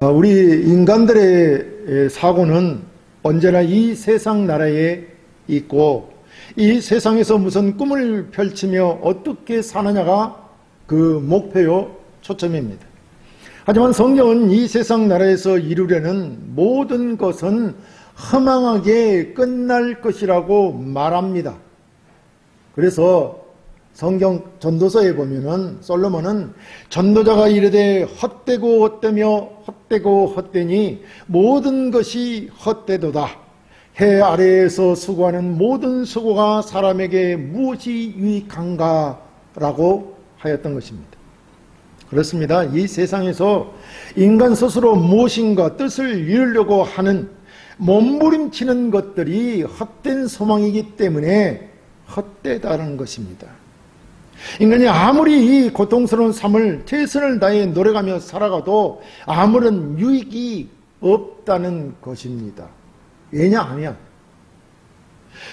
우리 인간들의 사고는 언제나 이 세상 나라에 있고 이 세상에서 무슨 꿈을 펼치며 어떻게 사느냐가 그 목표요 초점입니다. 하지만 성경은 이 세상 나라에서 이루려는 모든 것은 허망하게 끝날 것이라고 말합니다. 그래서 성경 전도서에 보면은 솔로몬은 전도자가 이르되 헛되고 헛되며 헛되고 헛되니 모든 것이 헛되도다. 해 아래에서 수고하는 모든 수고가 사람에게 무엇이 유익한가? 라고 하였던 것입니다. 그렇습니다. 이 세상에서 인간 스스로 무엇인가 뜻을 이루려고 하는 몸부림치는 것들이 헛된 소망이기 때문에 헛되다는 것입니다. 인간이 아무리 이 고통스러운 삶을 최선을 다해 노력하며 살아가도 아무런 유익이 없다는 것입니다. 왜냐하면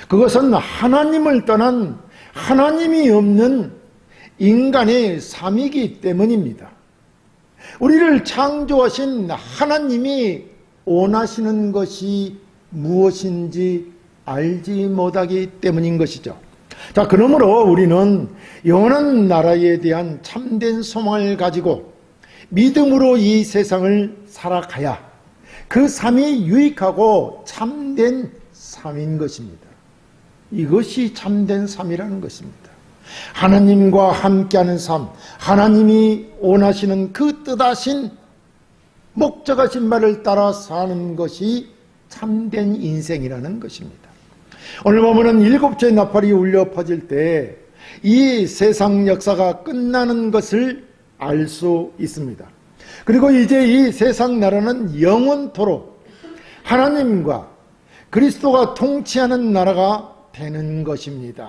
그것은 하나님을 떠난 하나님이 없는 인간의 삶이기 때문입니다. 우리를 창조하신 하나님이 원하시는 것이 무엇인지 알지 못하기 때문인 것이죠. 자, 그러므로 우리는 영원한 나라에 대한 참된 소망을 가지고 믿음으로 이 세상을 살아가야 그 삶이 유익하고 참된 삶인 것입니다. 이것이 참된 삶이라는 것입니다. 하나님과 함께하는 삶, 하나님이 원하시는 그 뜻하신 목적하신 바를 따라 사는 것이 참된 인생이라는 것입니다. 오늘 보면은 일곱째 나팔이 울려 퍼질 때 이 세상 역사가 끝나는 것을 알 수 있습니다. 그리고 이제 이 세상 나라는 영원토록 하나님과 그리스도가 통치하는 나라가 되는 것입니다.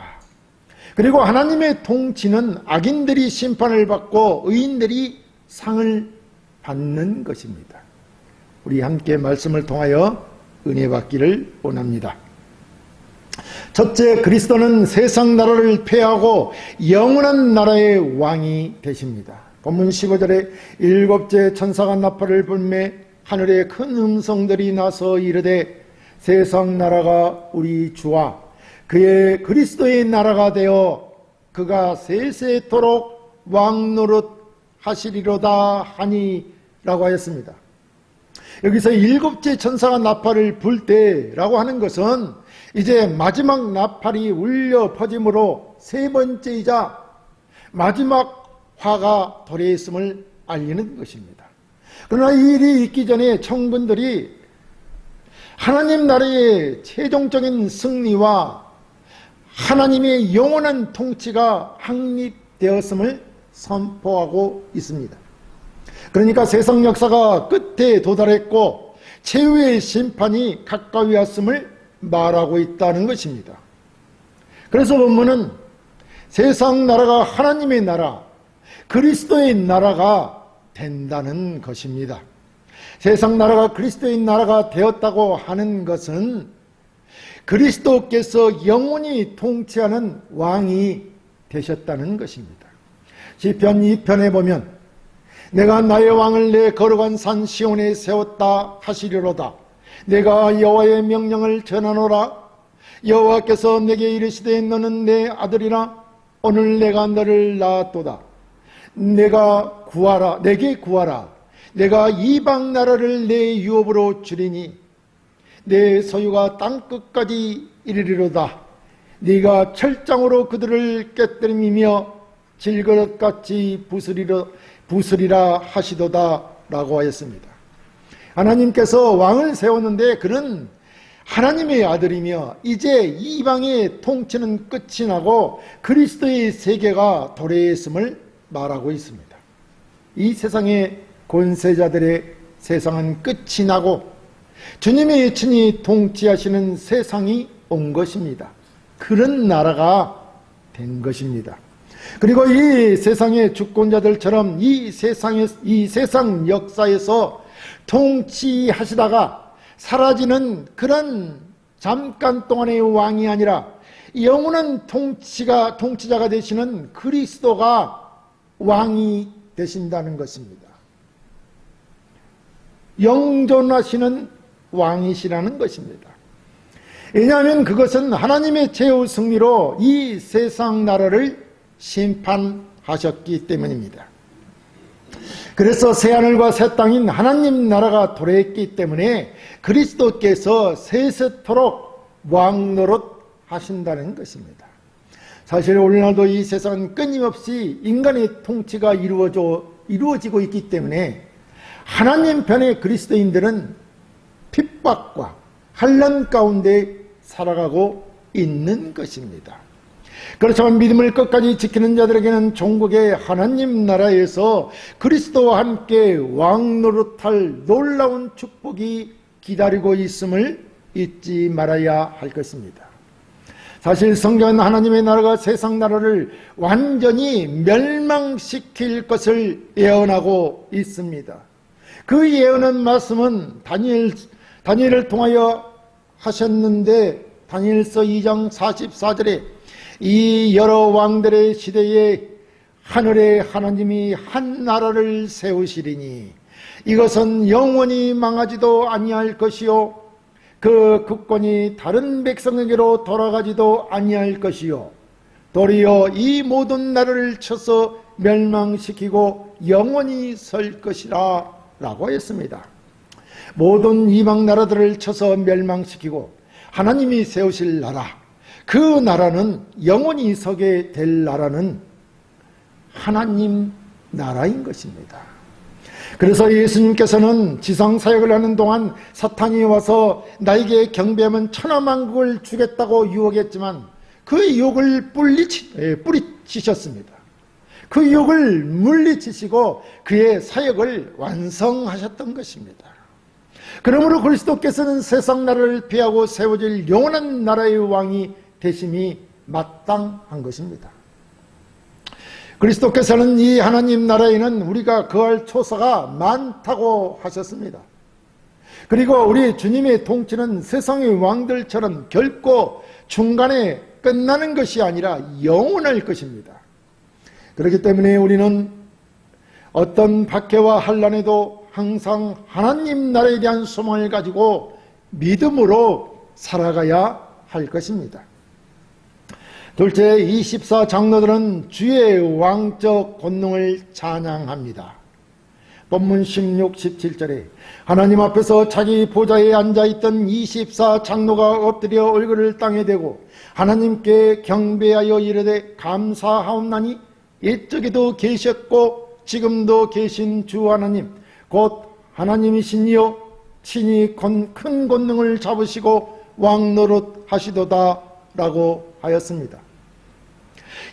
그리고 하나님의 통치는 악인들이 심판을 받고 의인들이 상을 받는 것입니다. 우리 함께 말씀을 통하여 은혜 받기를 원합니다. 첫째, 그리스도는 세상 나라를 패하고 영원한 나라의 왕이 되십니다. 본문 15절에 일곱째 천사가 나팔을 불매 하늘에 큰 음성들이 나서 이르되 세상 나라가 우리 주와 그의 그리스도의 나라가 되어 그가 세세토록 왕노릇 하시리로다 하니 라고 하였습니다. 여기서 일곱째 천사가 나팔을 불 때라고 하는 것은 이제 마지막 나팔이 울려 퍼짐으로 세 번째이자 마지막 화가 도래했음을 알리는 것입니다. 그러나 이 일이 있기 전에 천군들이 하나님 나라의 최종적인 승리와 하나님의 영원한 통치가 확립되었음을 선포하고 있습니다. 그러니까 세상 역사가 끝에 도달했고 최후의 심판이 가까이 왔음을 말하고 있다는 것입니다. 그래서 본문은 세상 나라가 하나님의 나라, 그리스도의 나라가 된다는 것입니다. 세상 나라가 그리스도의 나라가 되었다고 하는 것은 그리스도께서 영원히 통치하는 왕이 되셨다는 것입니다. 시편 2편에 보면 내가 나의 왕을 내 거룩한 산 시온에 세웠다 하시리로다. 내가 여호와의 명령을 전하노라. 여호와께서 내게 이르시되 너는 내 아들이라. 오늘 내가 너를 낳았도다. 내가 구하라. 내게 구하라. 내가 이방 나라를 내 유업으로 주리니 내 소유가 땅끝까지 이르리로다. 네가 철장으로 그들을 깨뜨리며 질그릇같이 부수리라 하시도다 라고 하였습니다. 하나님께서 왕을 세웠는데 그는 하나님의 아들이며 이제 이방의 통치는 끝이 나고 그리스도의 세계가 도래했음을 말하고 있습니다. 이 세상의 권세자들의 세상은 끝이 나고 주님의 친히 통치하시는 세상이 온 것입니다. 그런 나라가 된 것입니다. 그리고 이 세상의 주권자들처럼 이 세상 역사에서 통치하시다가 사라지는 그런 잠깐 동안의 왕이 아니라 영원한 통치자가 되시는 그리스도가 왕이 되신다는 것입니다. 영존하시는 왕이시라는 것입니다. 왜냐하면 그것은 하나님의 최후 승리로 이 세상 나라를 심판하셨기 때문입니다. 그래서 새하늘과 새 땅인 하나님 나라가 도래했기 때문에 그리스도께서 세세토록 왕노릇 하신다는 것입니다. 사실 오늘날도 이 세상은 끊임없이 인간의 통치가 이루어지고 있기 때문에 하나님 편의 그리스도인들은 핍박과 환난 가운데 살아가고 있는 것입니다. 그렇지만 믿음을 끝까지 지키는 자들에게는 종국의 하나님 나라에서 그리스도와 함께 왕노릇할 놀라운 축복이 기다리고 있음을 잊지 말아야 할 것입니다. 사실 성경은 하나님의 나라가 세상 나라를 완전히 멸망시킬 것을 예언하고 있습니다. 그 예언한 말씀은 다니엘을 통하여 하셨는데 다니엘서 2장 44절에 이 여러 왕들의 시대에 하늘의 하나님이 한 나라를 세우시리니 이것은 영원히 망하지도 아니할 것이요 그 국권이 다른 백성에게로 돌아가지도 아니할 것이요 도리어 이 모든 나라를 쳐서 멸망시키고 영원히 설 것이라 라고 했습니다. 모든 이방 나라들을 쳐서 멸망시키고 하나님이 세우실 나라, 그 나라는 영원히 서게 될 나라는 하나님 나라인 것입니다. 그래서 예수님께서는 지상사역을 하는 동안 사탄이 와서 나에게 경배하면 천하만국을 주겠다고 유혹했지만 그 유혹을 뿌리치셨습니다. 그 유혹을 물리치시고 그의 사역을 완성하셨던 것입니다. 그러므로 그리스도께서는 세상 나라를 피하고 세워질 영원한 나라의 왕이 되심이 마땅한 것입니다. 그리스도께서는 이 하나님 나라에는 우리가 거할 초소가 많다고 하셨습니다. 그리고 우리 주님의 통치는 세상의 왕들처럼 결코 중간에 끝나는 것이 아니라 영원할 것입니다. 그렇기 때문에 우리는 어떤 박해와 환난에도 항상 하나님 나라에 대한 소망을 가지고 믿음으로 살아가야 할 것입니다. 둘째, 24 장로들은 주의 왕적 권능을 찬양합니다. 본문 16, 17절에 하나님 앞에서 자기 보좌에 앉아있던 24 장로가 엎드려 얼굴을 땅에 대고 하나님께 경배하여 이르되 감사하옵나니 옛적에도 계셨고 지금도 계신 주 하나님 곧 하나님이시니요 친히 큰 권능을 잡으시고 왕노릇 하시도다 라고 하였습니다.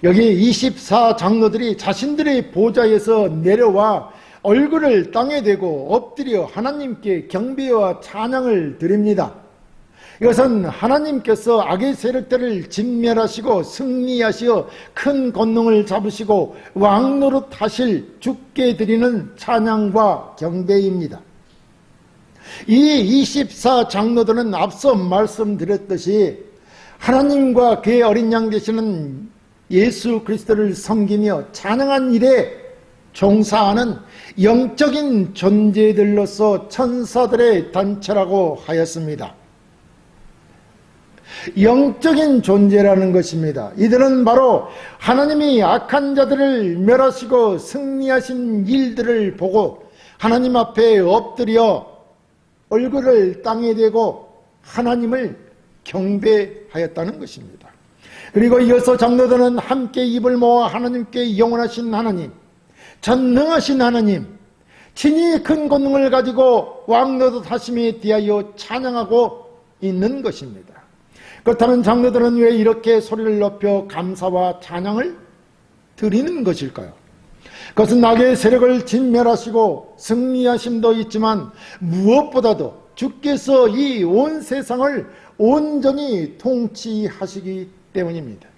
여기 24 장로들이 자신들의 보좌에서 내려와 얼굴을 땅에 대고 엎드려 하나님께 경배와 찬양을 드립니다. 이것은 하나님께서 악의 세력들을 진멸하시고 승리하시어 큰 권능을 잡으시고 왕노릇 하실 주께 드리는 찬양과 경배입니다. 이 24 장로들은 앞서 말씀드렸듯이 하나님과 그의 어린 양 되시는 예수 그리스도를 섬기며 찬양한 일에 종사하는 영적인 존재들로서 천사들의 단체라고 하였습니다. 영적인 존재라는 것입니다. 이들은 바로 하나님이 악한 자들을 멸하시고 승리하신 일들을 보고 하나님 앞에 엎드려 얼굴을 땅에 대고 하나님을 경배하였다는 것입니다. 그리고 이어서 장로들은 함께 입을 모아 하나님께 영원하신 하나님, 전능하신 하나님, 친히 큰 권능을 가지고 왕노릇 하심에 대하여 찬양하고 있는 것입니다. 그렇다면 장로들은 왜 이렇게 소리를 높여 감사와 찬양을 드리는 것일까요? 그것은 악의 세력을 진멸하시고 승리하심도 있지만 무엇보다도 주께서 이 온 세상을 온전히 통치하시기 때문입니다.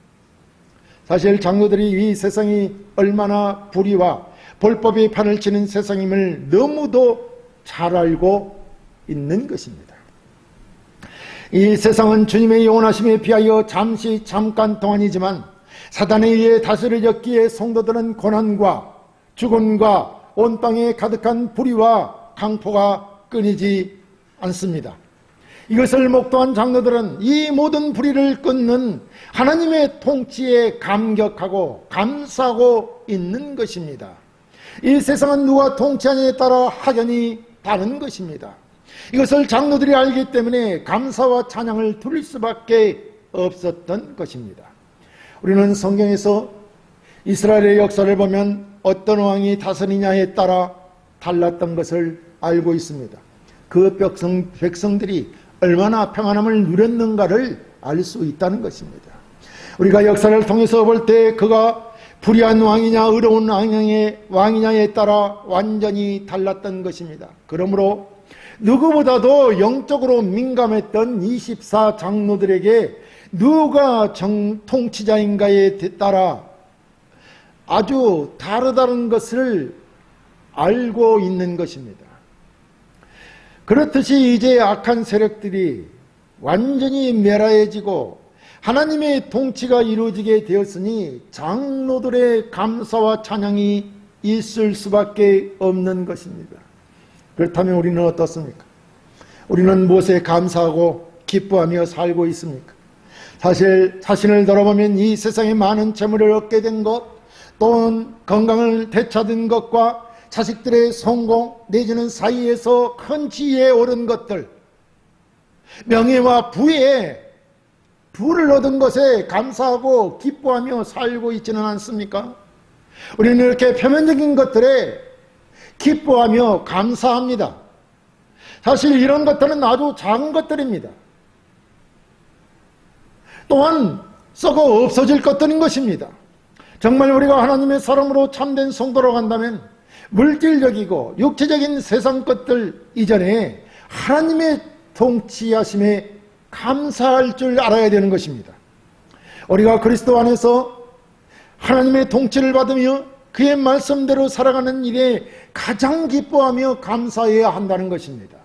사실 장로들이 이 세상이 얼마나 불의와 볼법의 판을 치는 세상임을 너무도 잘 알고 있는 것입니다. 이 세상은 주님의 영원하심에 비하여 잠깐 동안이지만 사단에 의해 다스려졌기에 성도들은 고난과 죽음과 온 땅에 가득한 불의와 강포가 끊이지 않습니다. 이것을 목도한 장로들은 이 모든 불의를 끊는 하나님의 통치에 감격하고 감사하고 있는 것입니다. 이 세상은 누가 통치하느냐에 따라 확연히 다른 것입니다. 이것을 장로들이 알기 때문에 감사와 찬양을 드릴 수밖에 없었던 것입니다. 우리는 성경에서 이스라엘의 역사를 보면 어떤 왕이 다스리냐에 따라 달랐던 것을 알고 있습니다. 그 백성들이 얼마나 평안함을 누렸는가를 알 수 있다는 것입니다. 우리가 역사를 통해서 볼 때 그가 불의한 왕이냐 의로운 왕이냐에 따라 완전히 달랐던 것입니다. 그러므로 누구보다도 영적으로 민감했던 24 장로들에게 누가 통치자인가에 따라 아주 다르다는 것을 알고 있는 것입니다. 그렇듯이 이제 악한 세력들이 완전히 멸하여지고 하나님의 통치가 이루어지게 되었으니 장로들의 감사와 찬양이 있을 수밖에 없는 것입니다. 그렇다면 우리는 어떻습니까? 우리는 무엇에 감사하고 기뻐하며 살고 있습니까? 사실 자신을 돌아보면 이 세상에 많은 재물을 얻게 된 것, 또는 건강을 되찾은 것과 자식들의 성공 내지는 사이에서 큰 지위에 오른 것들, 명예와 부를 얻은 것에 감사하고 기뻐하며 살고 있지는 않습니까? 우리는 이렇게 표면적인 것들에 기뻐하며 감사합니다. 사실 이런 것들은 아주 작은 것들입니다. 또한 썩어 없어질 것들인 것입니다. 정말 우리가 하나님의 사람으로 참된 성도로 간다면 물질적이고 육체적인 세상 것들 이전에 하나님의 통치하심에 감사할 줄 알아야 되는 것입니다. 우리가 그리스도 안에서 하나님의 통치를 받으며 그의 말씀대로 살아가는 일에 가장 기뻐하며 감사해야 한다는 것입니다.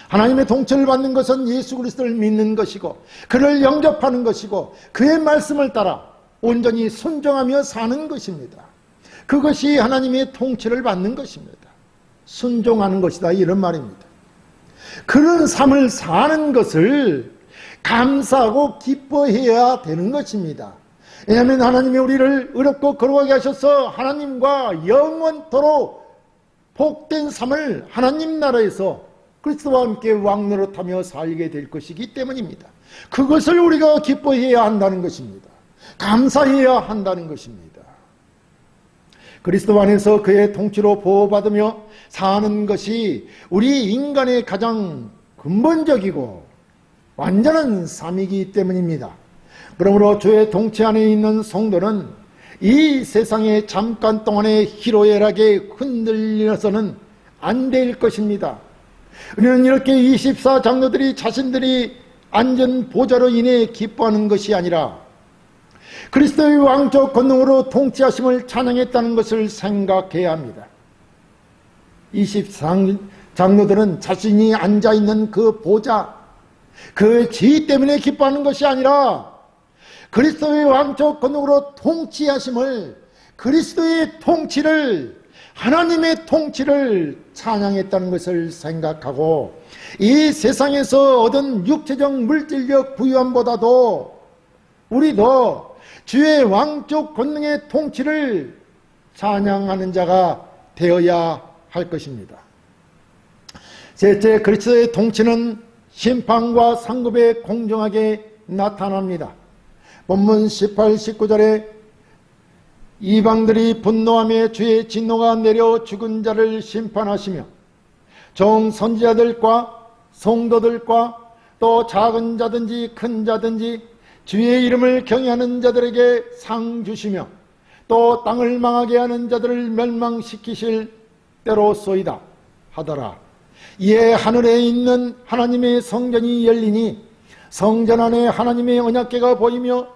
하나님의 통치를 받는 것은 예수 그리스도를 믿는 것이고 그를 영접하는 것이고 그의 말씀을 따라 온전히 순종하며 사는 것입니다. 그것이 하나님의 통치를 받는 것입니다. 순종하는 것이다, 이런 말입니다. 그런 삶을 사는 것을 감사하고 기뻐해야 되는 것입니다. 왜냐하면 하나님이 우리를 의롭고 거룩하게 하셔서 하나님과 영원토록 복된 삶을 하나님 나라에서 그리스도와 함께 왕노릇하며 살게 될 것이기 때문입니다. 그것을 우리가 기뻐해야 한다는 것입니다. 감사해야 한다는 것입니다. 그리스도 안에서 그의 통치로 보호받으며 사는 것이 우리 인간의 가장 근본적이고 완전한 삶이기 때문입니다. 그러므로 주의 통치 안에 있는 성도는 이 세상에 잠깐 동안의 희로애락에 흔들려서는 안 될 것입니다. 우리는 이렇게 24 장로들이 자신들이 앉은 보좌로 인해 기뻐하는 것이 아니라 그리스도의 왕적 권능으로 통치하심을 찬양했다는 것을 생각해야 합니다. 24 장로들은 자신이 앉아있는 그 보좌, 그 지위 때문에 기뻐하는 것이 아니라 그리스도의 왕적 권능으로 통치하심을, 그리스도의 통치를, 하나님의 통치를 찬양했다는 것을 생각하고 이 세상에서 얻은 육체적 물질적 부유함보다도 우리도 주의 왕적 권능의 통치를 찬양하는 자가 되어야 할 것입니다. 셋째, 그리스도의 통치는 심판과 상급에 공정하게 나타납니다. 본문 18, 19절에 이방들이 분노하며 주의 진노가 내려 죽은 자를 심판하시며 종 선지자들과 성도들과 또 작은 자든지 큰 자든지 주의 이름을 경외하는 자들에게 상 주시며 또 땅을 망하게 하는 자들을 멸망시키실 때로소이다 하더라. 이에 하늘에 있는 하나님의 성전이 열리니 성전 안에 하나님의 언약궤가 보이며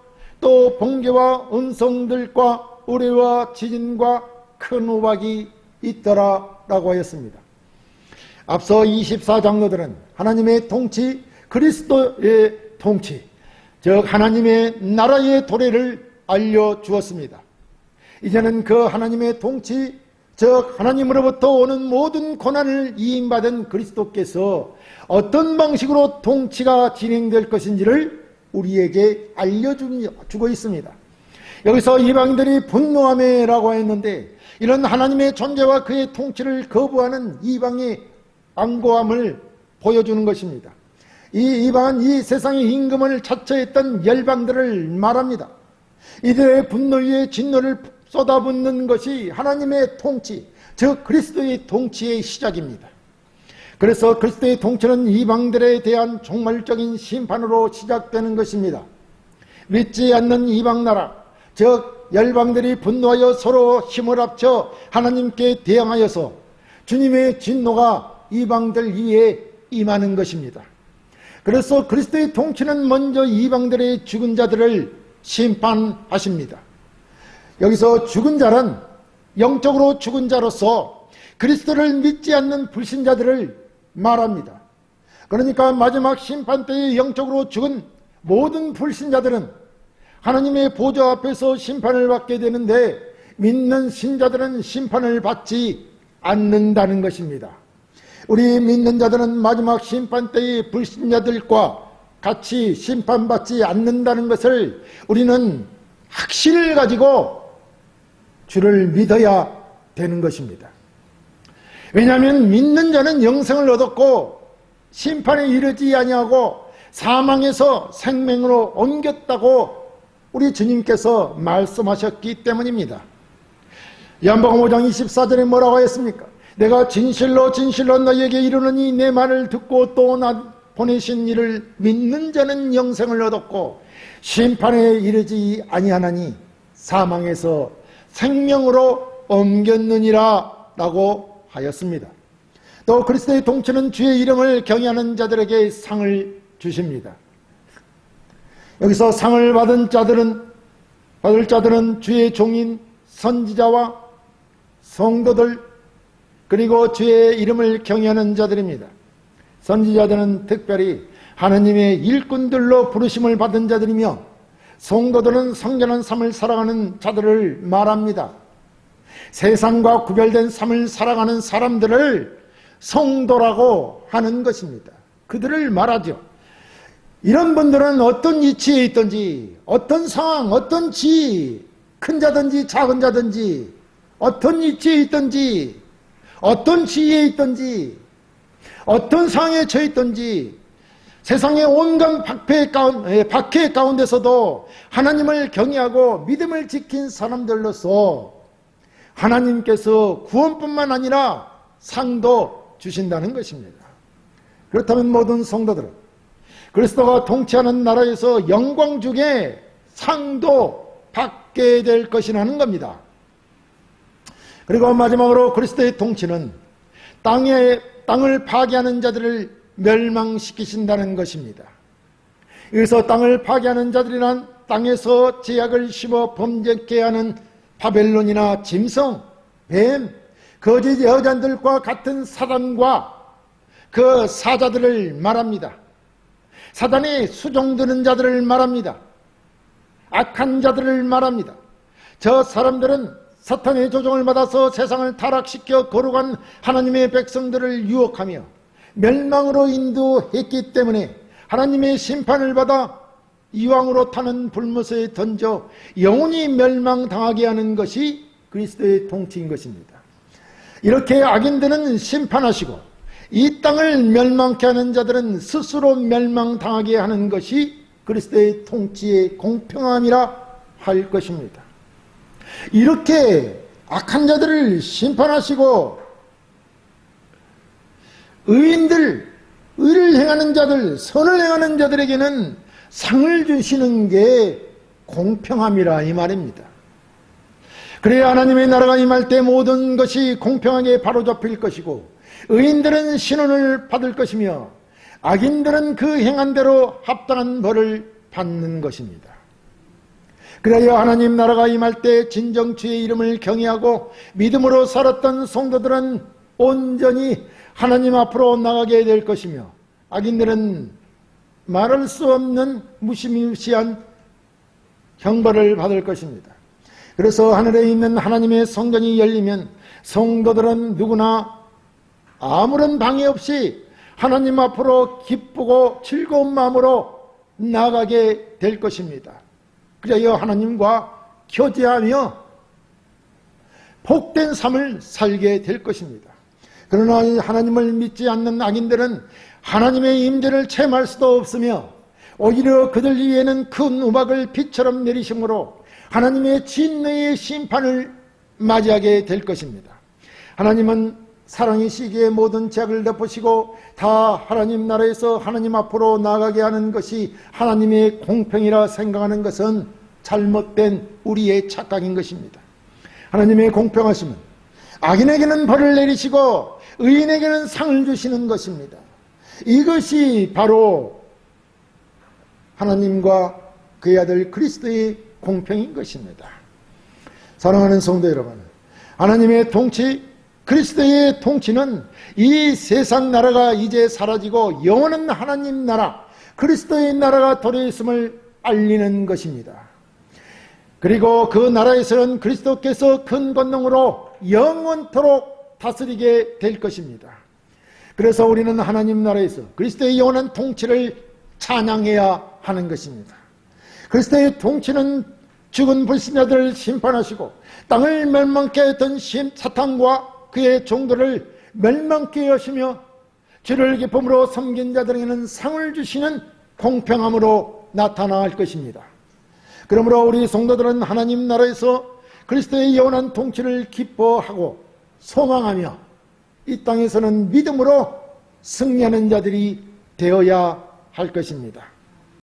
또 번개와 음성들과 우레와 지진과 큰 우박이 있더라 라고 하였습니다. 앞서 24 장로들은 하나님의 통치, 그리스도의 통치, 즉 하나님의 나라의 도래를 알려주었습니다. 이제는 그 하나님의 통치, 즉 하나님으로부터 오는 모든 고난을 이임받은 그리스도께서 어떤 방식으로 통치가 진행될 것인지를 우리에게 알려주고 있습니다. 여기서 이방인들이 분노하매라고 했는데, 이런 하나님의 존재와 그의 통치를 거부하는 이방의 안고함을 보여주는 것입니다. 이 이방은 이 세상의 임금을 자처했던 열방들을 말합니다. 이들의 분노 위에 진노를 쏟아붓는 것이 하나님의 통치, 즉 그리스도의 통치의 시작입니다. 그래서 그리스도의 통치는 이방들에 대한 종말적인 심판으로 시작되는 것입니다. 믿지 않는 이방 나라, 즉 열방들이 분노하여 서로 힘을 합쳐 하나님께 대항하여서 주님의 진노가 이방들 위에 임하는 것입니다. 그래서 그리스도의 통치는 먼저 이방들의 죽은 자들을 심판하십니다. 여기서 죽은 자는 영적으로 죽은 자로서 그리스도를 믿지 않는 불신자들을 말합니다. 그러니까 마지막 심판 때에 영적으로 죽은 모든 불신자들은 하나님의 보좌 앞에서 심판을 받게 되는데, 믿는 신자들은 심판을 받지 않는다는 것입니다. 우리 믿는 자들은 마지막 심판 때의 불신자들과 같이 심판받지 않는다는 것을 우리는 확신을 가지고 주를 믿어야 되는 것입니다. 왜냐하면 믿는 자는 영생을 얻었고 심판에 이르지 아니하고 사망에서 생명으로 옮겼다고 우리 주님께서 말씀하셨기 때문입니다. 요한복음 5장 24절에 뭐라고 했습니까? 내가 진실로 진실로 너희에게 이르노니 내 말을 듣고 또 나 보내신 이를 믿는 자는 영생을 얻었고 심판에 이르지 아니하나니 사망에서 생명으로 옮겼느니라 라고 하였습니다. 또 그리스도의 통치는 주의 이름을 경외하는 자들에게 상을 주십니다. 여기서 상을 받을 자들은 주의 종인 선지자와 성도들, 그리고 주의 이름을 경외하는 자들입니다. 선지자들은 특별히 하나님의 일꾼들로 부르심을 받은 자들이며, 성도들은 성전한 삶을 살아가는 자들을 말합니다. 세상과 구별된 삶을 살아가는 사람들을 성도라고 하는 것입니다. 그들을 말하죠. 이런 분들은 어떤 위치에 있든지, 어떤 상황, 어떤 지위, 큰 자든지 작은 자든지, 어떤 위치에 있든지, 어떤 지위에 있든지, 어떤 상황에 처해 있든지, 세상의 온갖 박해 가운데서도 하나님을 경외하고 믿음을 지킨 사람들로서 하나님께서 구원뿐만 아니라 상도 주신다는 것입니다. 그렇다면 모든 성도들은 그리스도가 통치하는 나라에서 영광 중에 상도 받게 될 것이라는 겁니다. 그리고 마지막으로 그리스도의 통치는 땅을 파괴하는 자들을 멸망시키신다는 것입니다. 여기서 땅을 파괴하는 자들이란 땅에서 제약을 심어 범죄케 하는 바벨론이나 짐승, 뱀, 거짓 여자들과 같은 사단과 그 사자들을 말합니다. 사단이 수종드는 자들을 말합니다. 악한 자들을 말합니다. 저 사람들은 사탄의 조종을 받아서 세상을 타락시켜 거룩한 하나님의 백성들을 유혹하며 멸망으로 인도했기 때문에 하나님의 심판을 받아 이왕으로 타는 불못에 던져 영원히 멸망당하게 하는 것이 그리스도의 통치인 것입니다. 이렇게 악인들은 심판하시고 이 땅을 멸망케 하는 자들은 스스로 멸망당하게 하는 것이 그리스도의 통치의 공평함이라 할 것입니다. 이렇게 악한 자들을 심판하시고 의인들, 의를 행하는 자들, 선을 행하는 자들에게는 상을 주시는 게 공평함이라 이 말입니다. 그래야 하나님의 나라가 임할 때 모든 것이 공평하게 바로잡힐 것이고 의인들은 신원을 받을 것이며 악인들은 그 행한 대로 합당한 벌을 받는 것입니다. 그래야 하나님 나라가 임할 때 진정 주의 이름을 경외하고 믿음으로 살았던 성도들은 온전히 하나님 앞으로 나가게 될 것이며 악인들은 말할 수 없는 무시무시한 형벌을 받을 것입니다. 그래서 하늘에 있는 하나님의 성전이 열리면 성도들은 누구나 아무런 방해 없이 하나님 앞으로 기쁘고 즐거운 마음으로 나아가게 될 것입니다. 그래야 하나님과 교제하며 복된 삶을 살게 될 것입니다. 그러나 하나님을 믿지 않는 악인들은 하나님의 임재를 체험할 수도 없으며 오히려 그들 위에는 큰 우박을 비처럼 내리심으로 하나님의 진노의 심판을 맞이하게 될 것입니다. 하나님은 사랑이시기에 모든 죄악을 덮으시고 다 하나님 나라에서 하나님 앞으로 나아가게 하는 것이 하나님의 공평이라 생각하는 것은 잘못된 우리의 착각인 것입니다. 하나님의 공평하심은 악인에게는 벌을 내리시고 의인에게는 상을 주시는 것입니다. 이것이 바로 하나님과 그의 아들 그리스도의 공평인 것입니다. 사랑하는 성도 여러분, 하나님의 통치, 그리스도의 통치는 이 세상 나라가 이제 사라지고 영원한 하나님 나라, 그리스도의 나라가 도래했음을 알리는 것입니다. 그리고 그 나라에서는 그리스도께서 큰 권능으로 영원토록 다스리게 될 것입니다. 그래서 우리는 하나님 나라에서 그리스도의 영원한 통치를 찬양해야 하는 것입니다. 그리스도의 통치는 죽은 불신자들을 심판하시고 땅을 멸망케 했던 사탄과 그의 종들을 멸망케 하시며 주를 기쁨으로 섬긴 자들에게는 상을 주시는 공평함으로 나타날 것입니다. 그러므로 우리 성도들은 하나님 나라에서 그리스도의 영원한 통치를 기뻐하고 소망하며 이 땅에서는 믿음으로 승리하는 자들이 되어야 할 것입니다.